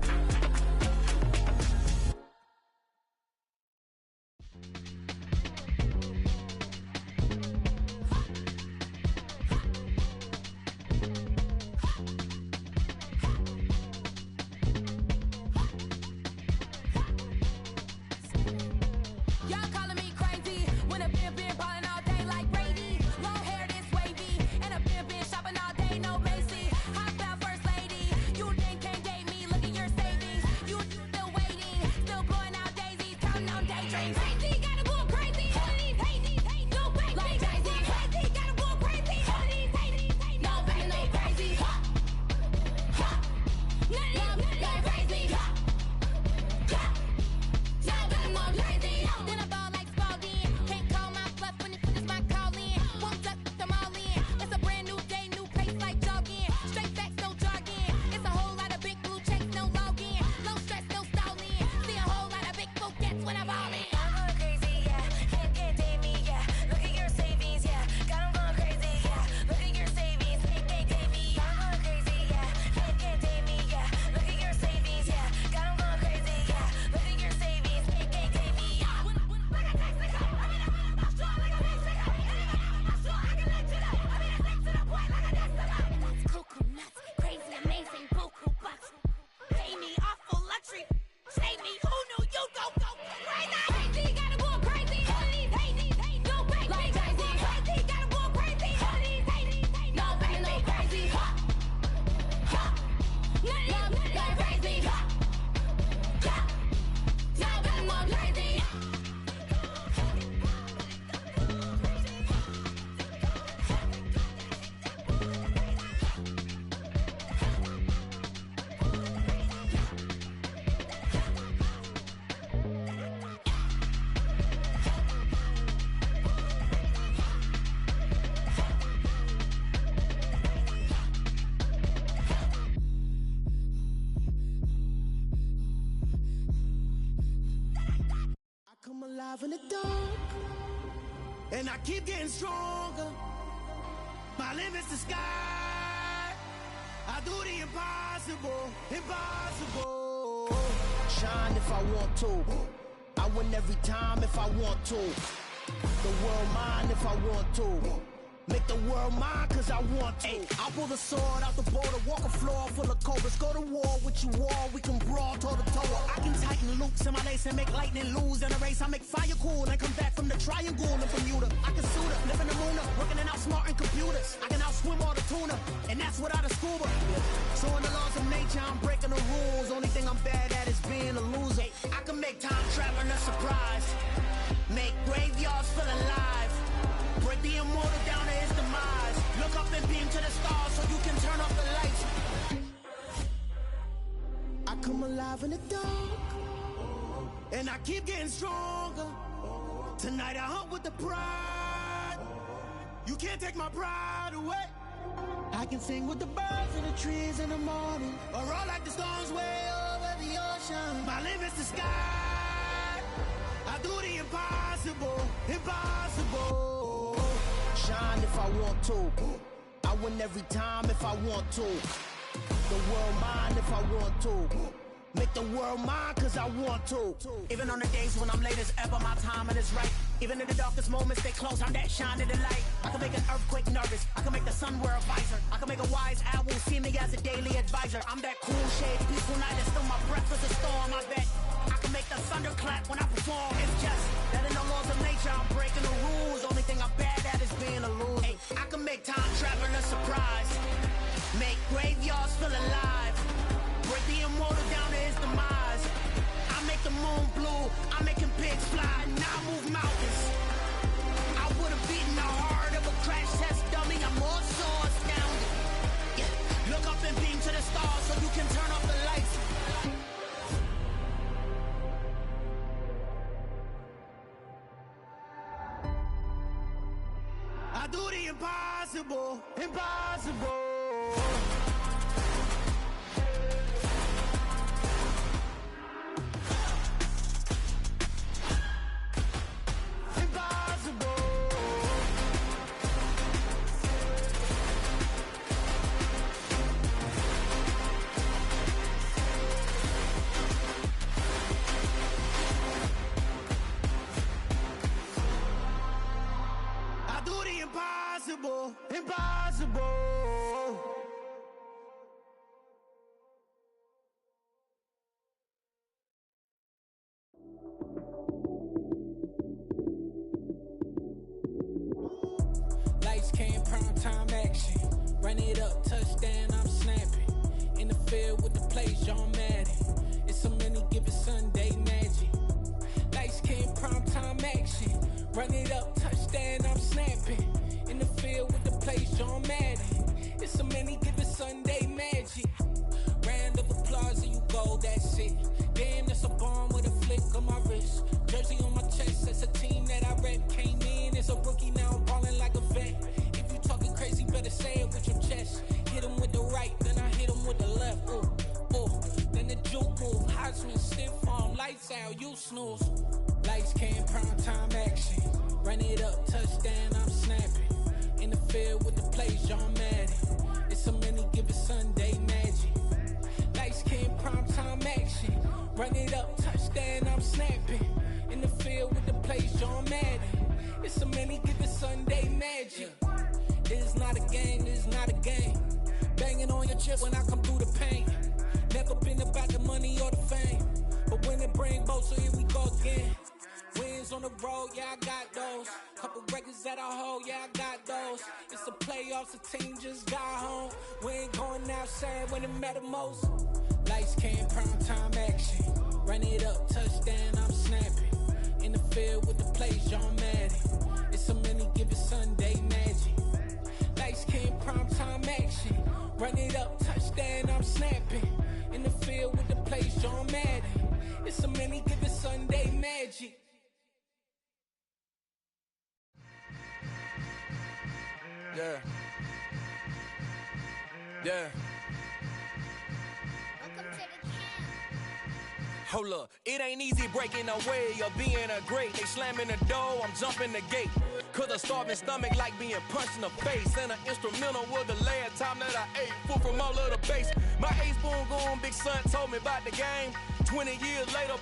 Alive in the dark, and I keep getting stronger. My limit's the sky. I do the impossible, impossible. Shine if I want to. I win every time if I want to. The world mine if I want to. Make the world mine cause I want to. Ay, I'll pull the sword out the border, walk a floor full of cobras. Go to war with you all, we can brawl toe to toe. I can tighten loops in my lace and make lightning lose in a race. I make fire cool and come back from the triangle in Bermuda. I can suit up, live in the moon up, working and outsmarting computers. I can outswim all the tuna, and that's without a scuba. So in the laws of nature, I'm breaking the rules. Only thing I'm bad at is being a loser. I can make time traveling a surprise, make graveyards feel alive, break the immortal down to his demise. Look up and beam to the stars so you can turn off the lights. I come alive in the dark, and I keep getting stronger. Tonight I hunt with the pride. You can't take my pride away. I can sing with the birds and the trees in the morning, or roll like the storms way over the ocean. My limit's the sky. I do the impossible, impossible. Shine if I want to. I win every time if I want to. The world mine if I want to. Make the world mine cause I want to. Even on the days when I'm late as ever, my timing is right. Even in the darkest moments, they close, I'm that shine in the light. I can make an earthquake nervous, I can make the sun wear a visor. I can make a wise owl see me as a daily advisor. I'm that cool shade, peaceful night, and still my breath is a storm, I bet. I can make the thunder clap when I perform. It's just that in the laws of nature, I'm breaking the rules. Only thing I'm bad at is being a loser. Ay, I can make time traveling a surprise, make graveyards feel alive, break the immortal down to his demise. I make the moon blue, I'm making pigs fly, now I move mountains. I would've beaten the heart of a crash test dummy, I'm more so astounded. Yeah. Look up and beam to the stars so you can turn off the lights. I do the impossible, impossible. Impossible, impossible. Lights came, prime time action. Run it up, touchdown, I'm snapping. In the field with the plays, John Madden. It's so many given Sunday magic. Lights came, prime time action. Run it up, touchdown, I'm snapping. In the field with the plays, John Madden. It's so many given Sunday magic. Round of applause and you go, that's it. Damn, that's a bomb with a flick on my wrist. Jersey on my chest, that's a team that I rep. Came in as a rookie, now I'm ballin' like a vet. If you talking crazy, better say it with your chest. Hit him with the right, then I hit him with the left. Ooh, ooh. Then the juke move, Heisman, stiff arm, lights out, you snooze. Lights came, prime time action. Run it up, touchdown, I'm snapping. In the field with the plays, John Madden. It's so many given Sunday magic. Lights came, prime time action. Run it up, touchdown, I'm snapping. In the field with the plays, John Madden. It's so many given Sunday magic. This is not a game, this is not a game. Banging on your chest when I come through the pain. Never been about the money or the fame, but when it bring both, so here we go again. Wins on the road, yeah, I got those. Couple records that I hold, yeah, I got those. It's the playoffs, the team just got home. We ain't going outside when it matter most. Lights came, prime time action. Run it up, touchdown, I'm snapping. In the field with the plays, John Madden. It's so many given Sunday magic. Lights came, prime time action. Run it up, touchdown, I'm snapping. In the field with the plays, John Madden. It's so many given Sunday magic. Yeah. Yeah. Hold up, it ain't easy breaking away or being a great. They slamming the door, I'm jumping the gate. Cause a starving stomach like being punched in the face. And an instrumental was the last time that I ate food from all of the base. My ace spoon going, big son told me about the game. 20 years later,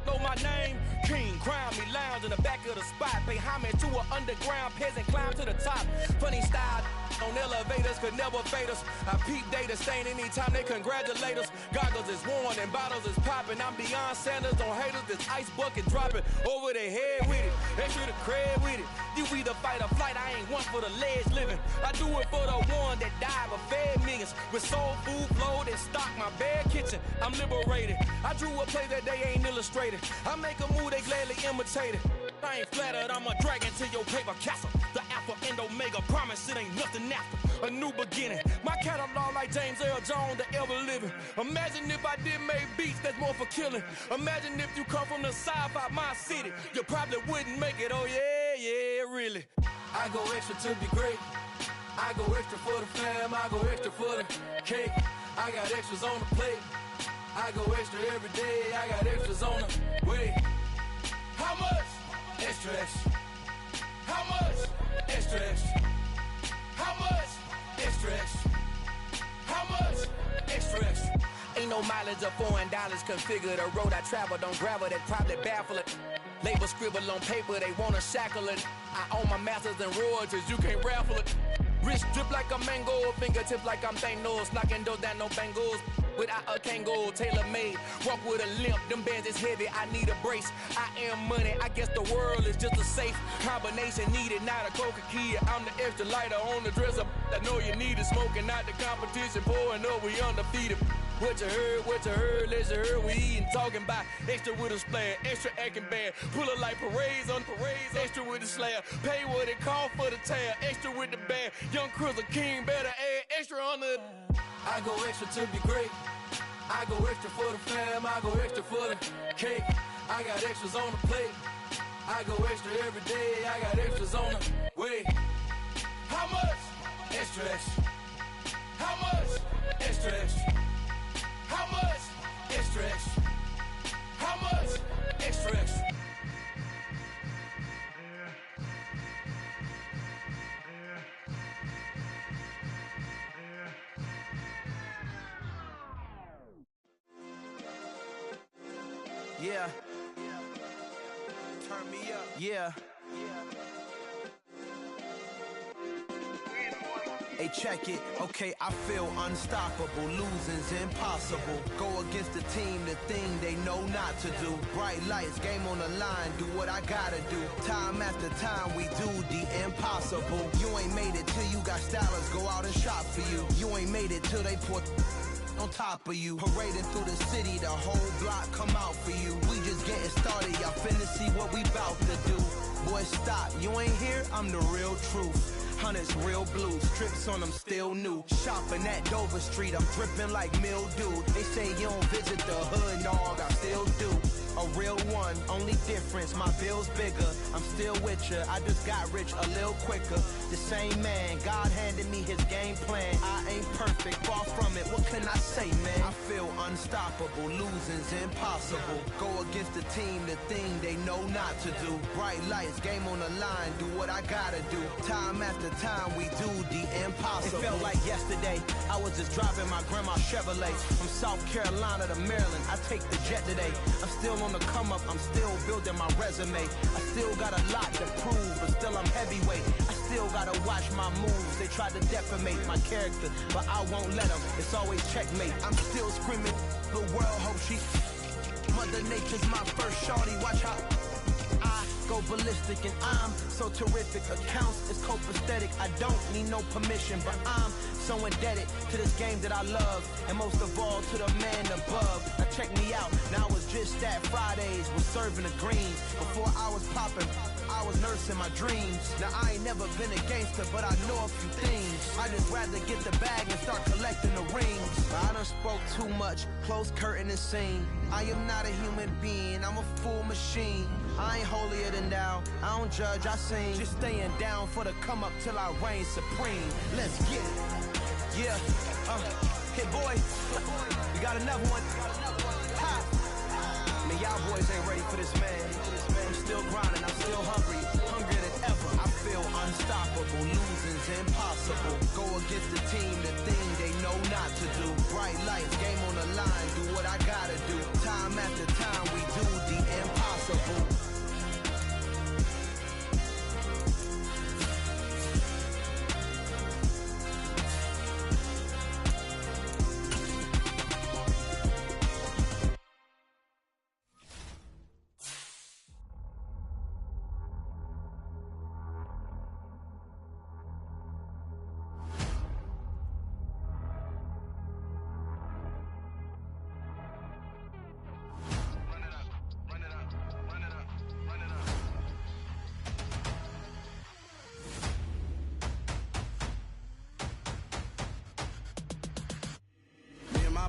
no know my name? King, crown me, lounge in the back of the spot. Pay homage to an underground peasant, climb to the top. Funny style on elevators could never fade us. I peep data stain anytime they congratulate us. Goggles is worn and bottles is popping. I'm beyond Sanders on haters, this ice bucket dropping over their head with it. Extra the cred with it. You either fight or flight, I ain't one for the ledge living. I do it for the one that died but fed millions. With soul food flowed and stock my bare kitchen. I'm liberated. I drew a play that they ain't illustrated. I make a move, they gladly imitate it. I ain't flattered, I'm a dragon to your paper castle. The Alpha and Omega, promise it ain't nothing after. A new beginning. My catalog like James Earl Jones, the ever living. Imagine if I did make beats that's more for killing. Imagine if you come from the sci-fi, my city. You probably wouldn't make it, oh yeah, really. I go extra to be great. I go extra for the fam, I go extra for the cake. I got extras on the plate. I go extra every day, I got extras on the way. How much? Extra, extra. How much? Extra, extra. How much? Extra, extra. How much? Extra, extra. Ain't no mileage of $4 configure the road I travel. Don't gravel that probably baffle it. Label scribble on paper, they wanna shackle it. I own my masters and royalties, you can't raffle it. Wrist drip like a mango, fingertips like I'm Thanos, knocking those down no bangles. Without a Kango, tailor-made, walk with a limp, them bands is heavy, I need a brace. I am money, I guess the world is just a safe combination needed, not a coca key. I'm the extra lighter on the dresser, I know you need it, smoking out the competition, pouring up, we undefeated. What you heard, let's you heard, we eating, talking about extra with a splash, extra acting bad, pull it like parades on parades, extra with the slab, pay what it cost for the tab, extra with the bag, young Chris a king, better add extra on the. I go extra to be great. I go extra for the fam, I go extra for the cake. I got extras on the plate. I go extra every day, I got extras on the way. How much? Extra, extra. How much? Extra, extra. How much? Extra, extra. How much? Extra, extra. Yeah. Turn me up. Yeah. Hey, check it. Okay, I feel unstoppable. Losing's impossible. Go against the team, the thing they know not to do. Bright lights, game on the line, do what I gotta do. Time after time, we do the impossible. You ain't made it till you got stylers go out and shop for you. You ain't made it till they put on top of you. Parading through the city, the whole block come out for you. We just getting started, y'all finna see what we bout to do. Boy, stop, you ain't here, I'm the real truth. Hunters, real blue, strips on them still new. Shopping at Dover Street, I'm dripping like mildew. They say you don't visit the hood, dog, I still do. A real one, only difference, my bill's bigger. I'm still with ya, I just got rich a little quicker. The same man, God handed me his game plan. I ain't perfect, far from it, what can I say, man? I feel unstoppable, losing's impossible. Go against the team, the thing they know not to do. Bright lights, game on the line, do what I gotta do. Time after time, we do the impossible. It felt like yesterday, I was just driving my grandma's Chevrolet. From South Carolina to Maryland, I take the jet today. I'm still on the come up, I'm still building my resume. I still got a lot to prove, but still I'm heavyweight. I still gotta watch my moves. They tried to defamate my character, but I won't let them. It's always checkmate. I'm still screaming, the world hope she. Mother Nature's my first shorty, watch how I go ballistic, and I'm so terrific. Accounts is copacetic, I don't need no permission, but I'm so indebted to this game that I love, and most of all to the man above. Now check me out, now it's just that Fridays was serving the greens. Before I was popping, I was nursing my dreams. Now I ain't never been a gangster, but I know a few things. I just rather get the bag and start collecting the rings. I done spoke too much, close curtain and scene. I am not a human being, I'm a full machine. I ain't holier than thou, I don't judge, I sing. Just staying down for the come up till I reign supreme. Let's get it. Yeah, hit boy, we got another one. Ha! Man, y'all boys ain't ready for this, man. I'm still grinding, I'm still hungry, hungrier than ever. I feel unstoppable, losing's impossible. Go against the team, the thing they know not to do. Bright lights, game on the line, do what I gotta do. Time after time, we do the impossible. possible.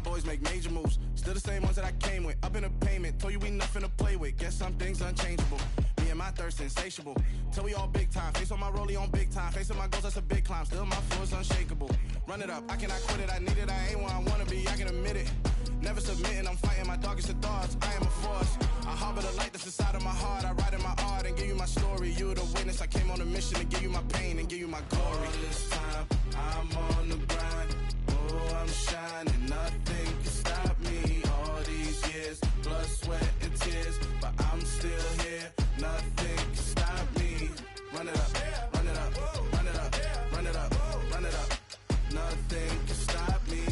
Boys make major moves, still the same ones that I came with. Up in a payment, told you we nothing to play with. Guess some things unchangeable. Me and my thirst insatiable. Till we all big time. Face on my rollie on big time. Facing my goals, that's a big climb. Still my flow is unshakable. Run it up, I cannot quit it. I need it, I ain't where I wanna be. I can admit it. Never submitting, I'm fighting my darkest of thoughts. I am a force. I harbor the light that's inside of my heart. I write in my art and give you my story. You the witness. I came on a mission to give you my pain and give you my glory. All this time, I'm on the grind. Oh, I'm shining, nothing can stop me. All these years, blood, sweat, and tears, but I'm still here. Nothing can stop me. Run it up, run it up, run it up, run it up, run it up. Nothing can stop me.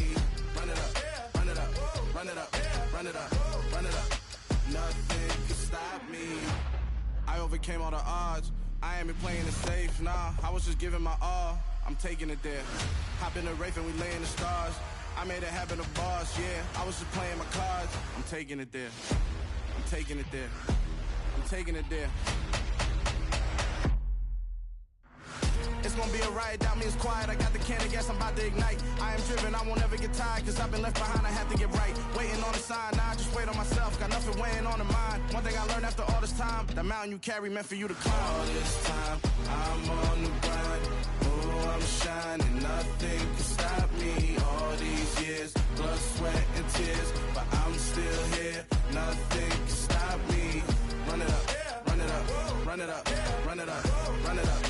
Run it up, run it up, run it up, run it up, run it up. Nothing can stop me. I overcame all the odds. I ain't been playing it safe, nah. I was just giving my all. I'm taking it there. Hop in the Wraith and we lay in the stars. I made it happen to boss, yeah. I was just playing my cards. I'm taking it there. I'm taking it there. I'm taking it there. It's gonna be a riot, doubt me it's quiet. I got the can of gas, I'm about to ignite. I am driven, I won't ever get tired, cause I've been left behind, I have to get right. Waiting on a sign, now I just wait on myself. Got nothing weighing on the mind. One thing I learned after all this time, the mountain you carry meant for you to climb. All this time, I'm on the grind. Oh, I'm shining, nothing can stop me. All these years, blood, sweat, and tears, but I'm still here. Nothing can stop me. Run it up, run it up, run it up, run it up, run it up.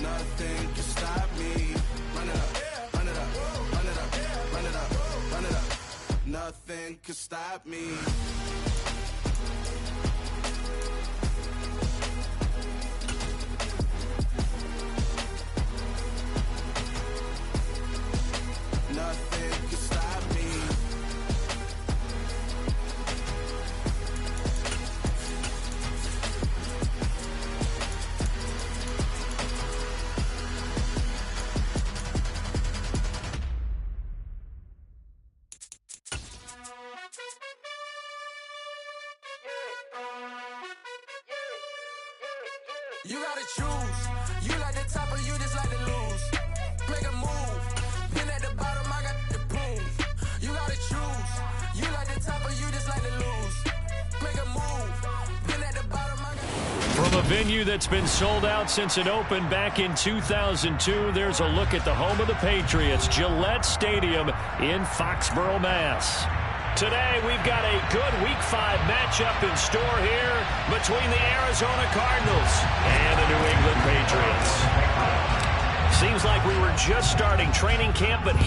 Nothing can stop me. Run it up, run it up, run it up, run it up, run it up. Nothing can stop me. Nothing can stop me. You gotta choose. You like the top or you just like to lose. Make a move. Been at the bottom, I got the proof. You gotta choose. You like the top or you just like to lose. Make a move. Been at the bottom, I got From a venue that's been sold out since it opened back in 2002, there's a look at the home of the Patriots, Gillette Stadium in Foxborough, Mass. Today, we've got a good Week 5 matchup in store here between the Arizona Cardinals and the New England Patriots. Seems like we were just starting training camp, but